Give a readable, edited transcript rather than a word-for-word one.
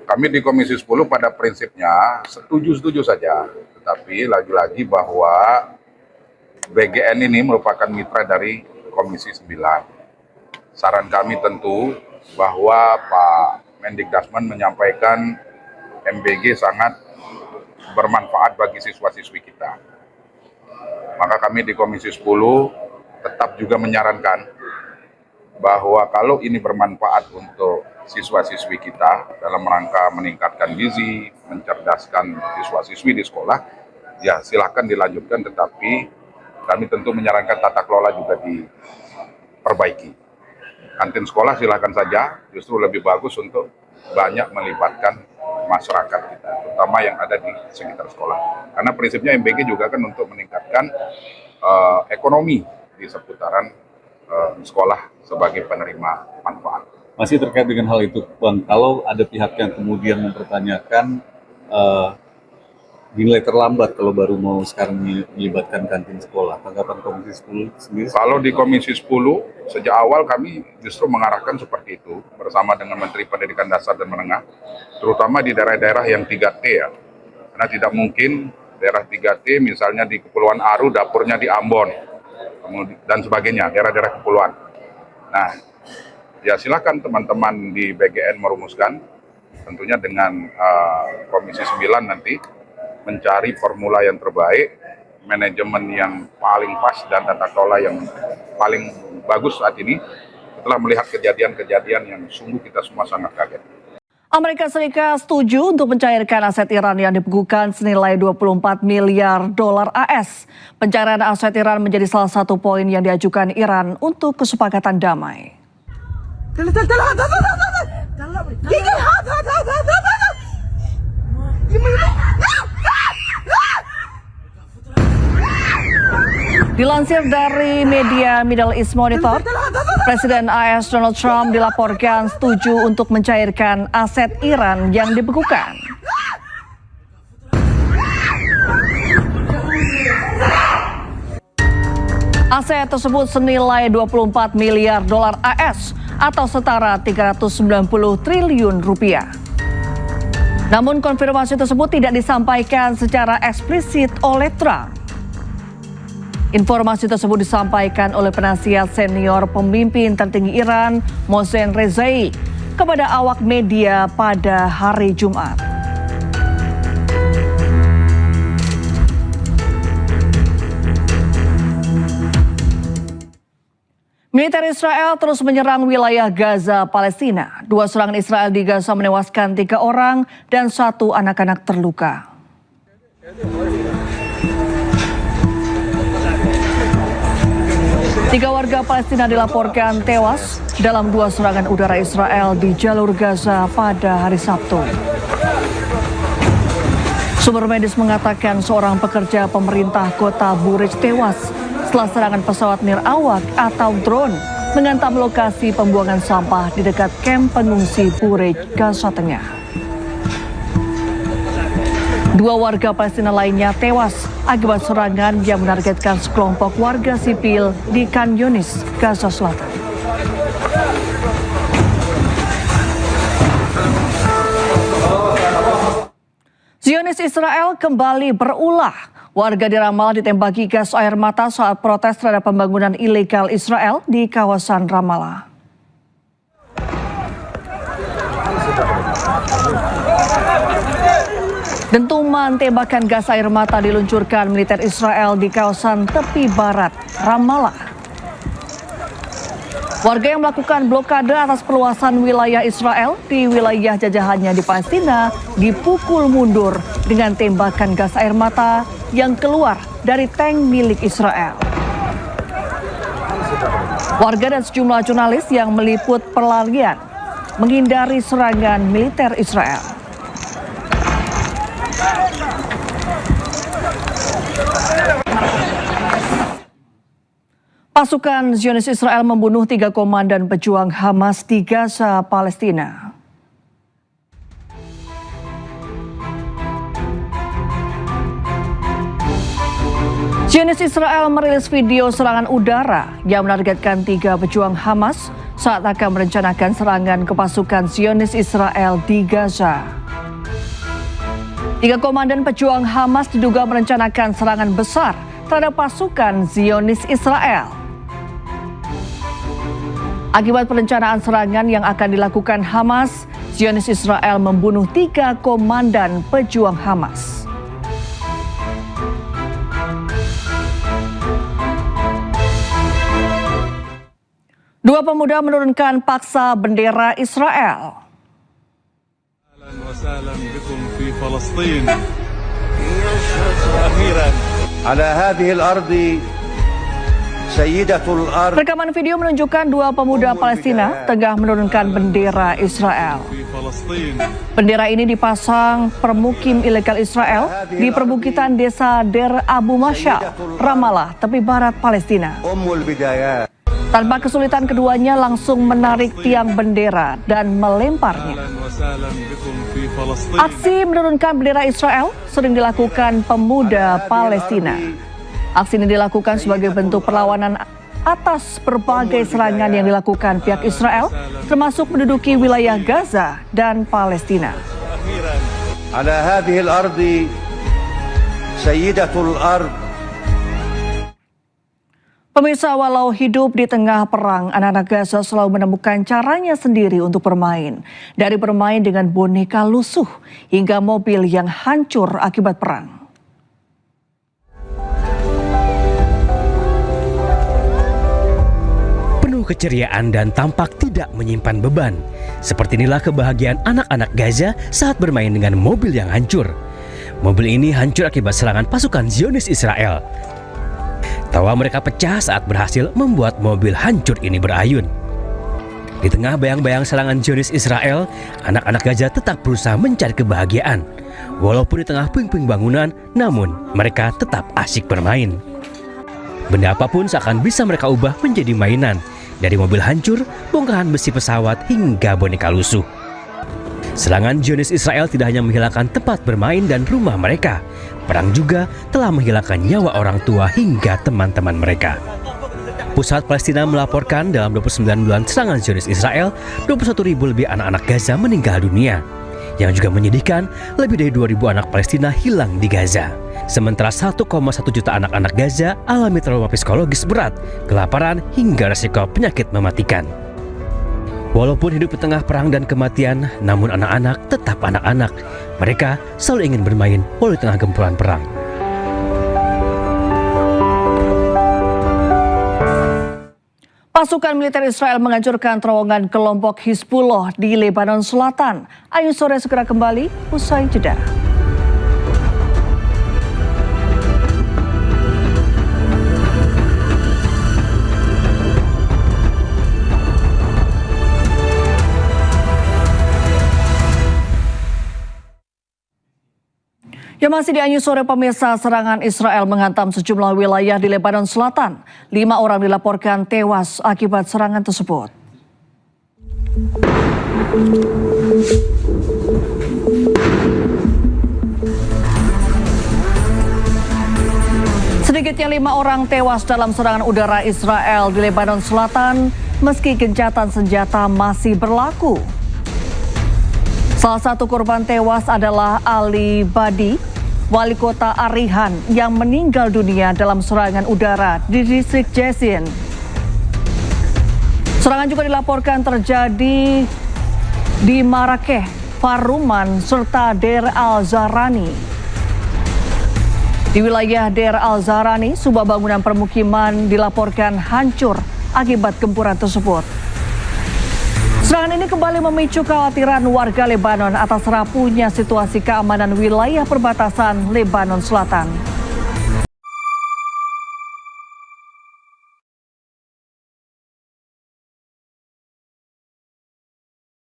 Kami di Komisi 10 pada prinsipnya setuju-setuju saja, tetapi lagi-lagi bahwa BGN ini merupakan mitra dari Komisi 9. Saran kami tentu bahwa Pak Mendikbudrismen menyampaikan MBG sangat bermanfaat bagi siswa-siswi kita. Maka kami di Komisi 10 tetap juga menyarankan bahwa kalau ini bermanfaat untuk siswa-siswi kita dalam rangka meningkatkan gizi, mencerdaskan siswa-siswi di sekolah, ya silakan dilanjutkan, tetapi kami tentu menyarankan tata kelola juga diperbaiki. Kantin sekolah silakan saja, justru lebih bagus untuk banyak melibatkan masyarakat kita, terutama yang ada di sekitar sekolah. Karena prinsipnya MBG juga kan untuk meningkatkan ekonomi di seputaran sekolah sebagai penerima manfaat. Masih terkait dengan hal itu, Bang, kalau ada pihak yang kemudian mempertanyakan dinilai terlambat kalau baru mau sekarang melibatkan kantin sekolah, tanggapan Komisi 10 sendiri? Kalau di Komisi 10, sejak awal kami justru mengarahkan seperti itu, bersama dengan Menteri Pendidikan Dasar dan Menengah, terutama di daerah-daerah yang 3T ya. Karena tidak mungkin daerah 3T, misalnya di Kepulauan Aru, dapurnya di Ambon, dan sebagainya, daerah-daerah kepulauan. Nah, ya silakan teman-teman di BGN merumuskan, tentunya dengan Komisi 9 nanti, mencari formula yang terbaik, manajemen yang paling pas, dan tata kelola yang paling bagus saat ini, setelah melihat kejadian-kejadian yang sungguh kita semua sangat kaget. Amerika Serikat setuju untuk mencairkan aset Iran yang dibekukan senilai 24 miliar dolar AS. Pencairan aset Iran menjadi salah satu poin yang diajukan Iran untuk kesepakatan damai. Dilansir dari media Middle East Monitor, Presiden AS Donald Trump dilaporkan setuju untuk mencairkan aset Iran yang dibekukan. Aset tersebut senilai 24 miliar dolar AS atau setara 390 triliun rupiah. Namun konfirmasi tersebut tidak disampaikan secara eksplisit oleh Trump. Informasi tersebut disampaikan oleh penasihat senior pemimpin tertinggi Iran, Mohsen Rezai, kepada awak media pada hari Jumat. Militer Israel terus menyerang wilayah Gaza, Palestina. 2 serangan Israel di Gaza menewaskan 3 orang dan 1 anak-anak terluka. Tiga warga Palestina dilaporkan tewas dalam 2 serangan udara Israel di jalur Gaza pada hari Sabtu. Sumber medis mengatakan seorang pekerja pemerintah kota Burej tewas setelah serangan pesawat nirawak atau drone menghantam lokasi pembuangan sampah di dekat kamp pengungsi Burej, Gaza Tengah. 2 warga Palestina lainnya tewas akibat serangan yang menargetkan sekelompok warga sipil di Khan Yunis, Gaza Selatan. Zionis Israel kembali berulah. Warga di Ramallah ditembaki gas air mata saat protes terhadap pembangunan ilegal Israel di kawasan Ramallah. Dentuman tembakan gas air mata diluncurkan militer Israel di kawasan tepi barat Ramallah. Warga yang melakukan blokade atas perluasan wilayah Israel di wilayah jajahannya di Palestina dipukul mundur dengan tembakan gas air mata yang keluar dari tank milik Israel. Warga dan sejumlah jurnalis yang meliput pelarian menghindari serangan militer Israel. Pasukan Zionis Israel membunuh 3 komandan pejuang Hamas di Gaza, Palestina. Zionis Israel merilis video serangan udara yang menargetkan 3 pejuang Hamas saat akan merencanakan serangan ke pasukan Zionis Israel di Gaza. Tiga komandan pejuang Hamas diduga merencanakan serangan besar terhadap pasukan Zionis Israel. Akibat perencanaan serangan yang akan dilakukan Hamas, Zionis Israel membunuh 3 komandan pejuang Hamas. Dua pemuda menurunkan paksa bendera Israel. أهلا وسهلا بكم في فلسطين وأخيرا على هذه الأرض سيدة الأرض. Rekaman video menunjukkan dua pemuda Palestina tengah menurunkan bendera Israel. في فلسطين Bendera ini dipasang permukim ilegal Israel di perbukitan desa Der Abu Mashal, Ramallah, tepi barat Palestina. أم البدايات. Tanpa kesulitan keduanya langsung menarik tiang bendera dan melemparnya. أهلا وسهلا بكم في فلسطين Aksi menurunkan bendera Israel sering dilakukan pemuda Palestina. Aksi ini dilakukan sebagai bentuk perlawanan atas berbagai serangan yang dilakukan pihak Israel, termasuk menduduki wilayah Gaza dan Palestina. وأخيرا على هذه الأرض سيدة الأرض. Pemirsa, walau hidup di tengah perang, anak-anak Gaza selalu menemukan caranya sendiri untuk bermain. Dari bermain dengan boneka lusuh hingga mobil yang hancur akibat perang. Penuh keceriaan dan tampak tidak menyimpan beban. Seperti inilah kebahagiaan anak-anak Gaza saat bermain dengan mobil yang hancur. Mobil ini hancur akibat serangan pasukan Zionis Israel. Tawa mereka pecah saat berhasil membuat mobil hancur ini berayun. Di tengah bayang-bayang serangan Zionis Israel, anak-anak Gaza tetap berusaha mencari kebahagiaan. Walaupun di tengah puing-puing bangunan, namun mereka tetap asyik bermain. Benda apapun seakan bisa mereka ubah menjadi mainan. Dari mobil hancur, bongkahan besi pesawat hingga boneka lusuh. Serangan Zionis Israel tidak hanya menghilangkan tempat bermain dan rumah mereka, perang juga telah menghilangkan nyawa orang tua hingga teman-teman mereka. Pusat Palestina melaporkan dalam 29 bulan serangan Zionis Israel, 21.000 lebih anak-anak Gaza meninggal dunia. Yang juga menyedihkan, lebih dari 2.000 anak Palestina hilang di Gaza. Sementara 1,1 juta anak-anak Gaza alami trauma psikologis berat, kelaparan hingga resiko penyakit mematikan. Walaupun hidup di tengah perang dan kematian, namun anak-anak tetap anak-anak. Mereka selalu ingin bermain walau di tengah gempuran perang. Pasukan militer Israel menghancurkan terowongan kelompok Hizbullah di Lebanon Selatan. Ayu sore segera kembali, usai jeda. Ya, masih di Anyu Sore pemirsa, serangan Israel menghantam sejumlah wilayah di Lebanon Selatan. 5 orang dilaporkan tewas akibat serangan tersebut. Sedikitnya 5 orang tewas dalam serangan udara Israel di Lebanon Selatan, meski gencatan senjata masih berlaku. Salah satu korban tewas adalah Ali Badi, wali kota Arihan yang meninggal dunia dalam serangan udara di distrik Jesin. Serangan juga dilaporkan terjadi di Marakeh, Faruman, serta Der Al-Zarani. Di wilayah Der Al-Zarani, sebuah bangunan permukiman dilaporkan hancur akibat gempuran tersebut. Serangan ini kembali memicu kekhawatiran warga Lebanon atas rapuhnya situasi keamanan wilayah perbatasan Lebanon Selatan.